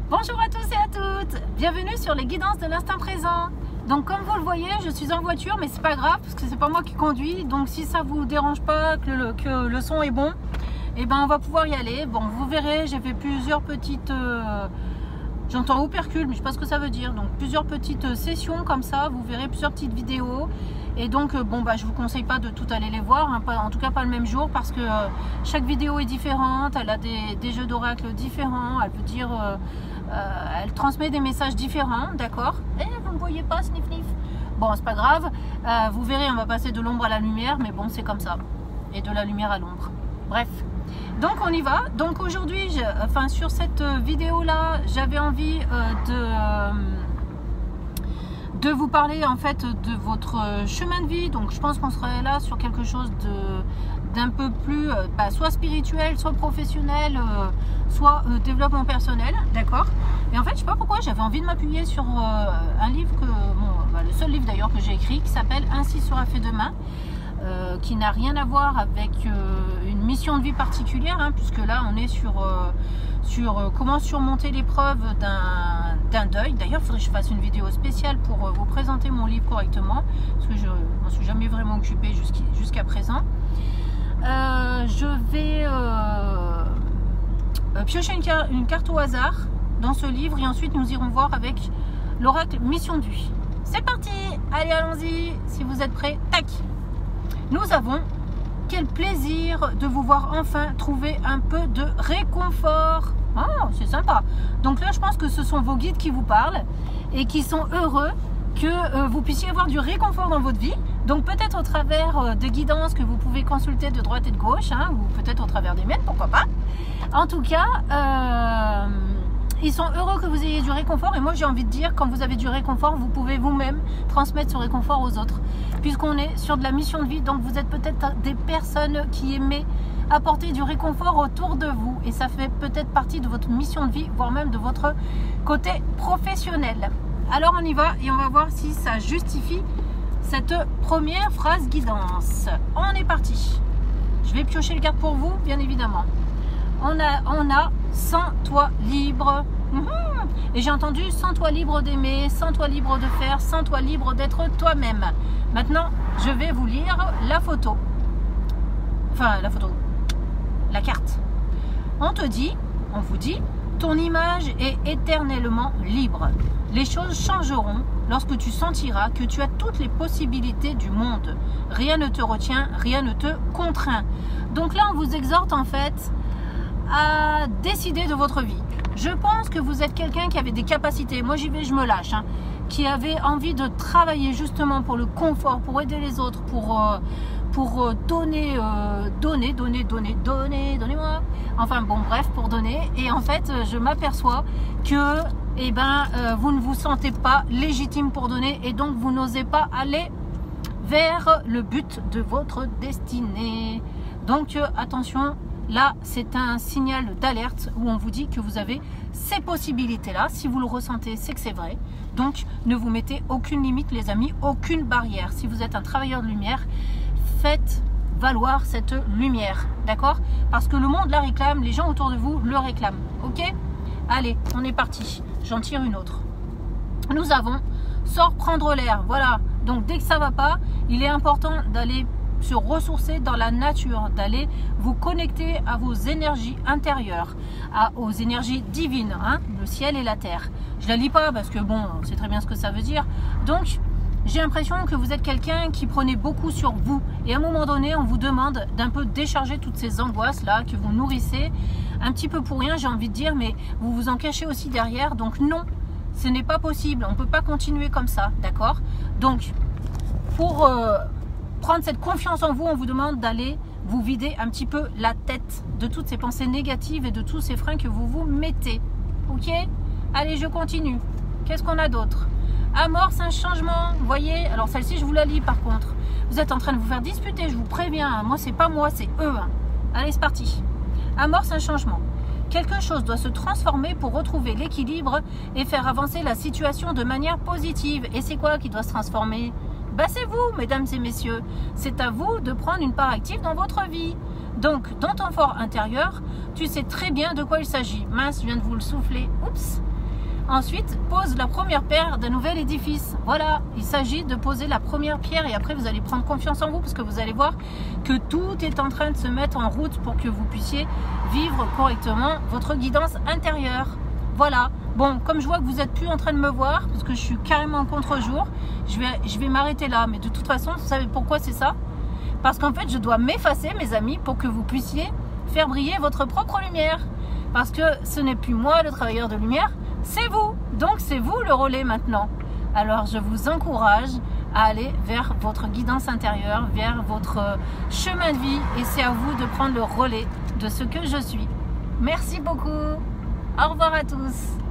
Bonjour à tous et à toutes, bienvenue sur les guidances de l'instant présent. Donc comme vous le voyez, je suis en voiture, mais c'est pas grave parce que c'est pas moi qui conduis. Donc si ça vous dérange pas, que le son est bon, et ben on va pouvoir y aller. Bon, vous verrez, j'ai fait plusieurs petites, j'entends opercule, mais je sais pas ce que ça veut dire. Donc plusieurs petites sessions comme ça, vous verrez plusieurs petites vidéos. Et donc bon bah je vous conseille pas de tout aller les voir, hein, en tout cas pas le même jour, parce que chaque vidéo est différente, elle a des jeux d'oracle différents, elle peut dire, elle transmet des messages différents, d'accord. Et vous ne voyez pas, sniff sniff. Bon, c'est pas grave, vous verrez, on va passer de l'ombre à la lumière, mais bon c'est comme ça, et de la lumière à l'ombre. Bref, donc on y va. Donc aujourd'hui, enfin sur cette vidéo là, j'avais envie de vous parler en fait de votre chemin de vie. Donc je pense qu'on serait là sur quelque chose d'un peu plus soit spirituel, soit professionnel, soit développement personnel, d'accord. Et en fait je sais pas pourquoi j'avais envie de m'appuyer sur un livre le seul livre d'ailleurs que j'ai écrit, qui s'appelle Ainsi sera fait demain, qui n'a rien à voir avec une mission de vie particulière, hein, puisque là on est sur comment surmonter l'épreuve d'un deuil. D'ailleurs, il faudrait que je fasse une vidéo spéciale pour vous présenter mon livre correctement, parce que je ne m'en suis jamais vraiment occupée jusqu'à présent. Je vais piocher une carte au hasard dans ce livre, et ensuite nous irons voir avec l'oracle mission de vie. C'est parti! Allez, allons-y, si vous êtes prêts, tac! Nous avons... Quel plaisir de vous voir enfin trouver un peu de réconfort. Oh, c'est sympa. Donc là, je pense que ce sont vos guides qui vous parlent et qui sont heureux que vous puissiez avoir du réconfort dans votre vie. Donc peut-être au travers des guidances que vous pouvez consulter de droite et de gauche, hein, ou peut-être au travers des miennes, pourquoi pas. En tout cas, ils sont heureux que vous ayez du réconfort, et moi j'ai envie de dire, quand vous avez du réconfort, vous pouvez vous-même transmettre ce réconfort aux autres, puisqu'on est sur de la mission de vie. Donc vous êtes peut-être des personnes qui aimez apporter du réconfort autour de vous, et ça fait peut-être partie de votre mission de vie, voire même de votre côté professionnel. Alors on y va, et on va voir si ça justifie cette première phrase guidance. On est parti. Je vais piocher les cartes pour vous, bien évidemment. On a sens toi libre. Et j'ai entendu sens toi libre d'aimer, sens toi libre de faire, sens toi libre d'être toi-même. Maintenant, je vais vous lire la photo. Enfin, la carte. On vous dit, ton image est éternellement libre. Les choses changeront lorsque tu sentiras que tu as toutes les possibilités du monde. Rien ne te retient, rien ne te contraint. Donc là, on vous exhorte en fait à décider de votre vie. Je pense que vous êtes quelqu'un qui avait des capacités, moi j'y vais, je me lâche, hein, qui avait envie de travailler justement pour le confort, pour aider les autres, pour donnez-moi. Enfin bon, bref, pour donner. Et en fait, je m'aperçois que vous ne vous sentez pas légitime pour donner, et donc vous n'osez pas aller vers le but de votre destinée. Donc attention. Là, c'est un signal d'alerte où on vous dit que vous avez ces possibilités-là. Si vous le ressentez, c'est que c'est vrai. Donc, ne vous mettez aucune limite, les amis, aucune barrière. Si vous êtes un travailleur de lumière, faites valoir cette lumière, d'accord? Parce que le monde la réclame, les gens autour de vous le réclament, ok? Allez, on est parti. J'en tire une autre. Nous avons sort prendre l'air, voilà. Donc, dès que ça ne va pas, il est important d'aller se ressourcer dans la nature, d'aller vous connecter à vos énergies intérieures, aux énergies divines, hein, le ciel et la terre. Je la lis pas parce que bon, on sait très bien ce que ça veut dire. Donc j'ai l'impression que vous êtes quelqu'un qui prenait beaucoup sur vous, et à un moment donné on vous demande d'un peu décharger toutes ces angoisses là que vous nourrissez un petit peu pour rien, j'ai envie de dire, mais vous vous en cachez aussi derrière. Donc non, ce n'est pas possible, on ne peut pas continuer comme ça, d'accord? Donc pour prendre cette confiance en vous, on vous demande d'aller vous vider un petit peu la tête de toutes ces pensées négatives et de tous ces freins que vous vous mettez. Ok? Allez, je continue. Qu'est-ce qu'on a d'autre? Amorce un changement. Vous voyez? Alors celle-ci, je vous la lis par contre. Vous êtes en train de vous faire disputer, je vous préviens. Moi, c'est pas moi, c'est eux. Allez, c'est parti. Amorce un changement. Quelque chose doit se transformer pour retrouver l'équilibre et faire avancer la situation de manière positive. Et c'est quoi qui doit se transformer? C'est vous, mesdames et messieurs. C'est à vous de prendre une part active dans votre vie. Donc, dans ton fort intérieur, tu sais très bien de quoi il s'agit. Mince, je viens de vous le souffler. Oups. Ensuite, pose la première pierre d'un nouvel édifice. Voilà, il s'agit de poser la première pierre et après vous allez prendre confiance en vous parce que vous allez voir que tout est en train de se mettre en route pour que vous puissiez vivre correctement votre guidance intérieure. Voilà. Bon, comme je vois que vous n'êtes plus en train de me voir parce que je suis carrément en contre-jour, je vais m'arrêter là. Mais de toute façon, vous savez pourquoi c'est ça? Parce qu'en fait, je dois m'effacer, mes amis, pour que vous puissiez faire briller votre propre lumière. Parce que ce n'est plus moi le travailleur de lumière, c'est vous. Donc c'est vous le relais maintenant. Alors je vous encourage à aller vers votre guidance intérieure, vers votre chemin de vie. Et c'est à vous de prendre le relais de ce que je suis. Merci beaucoup. Au revoir à tous.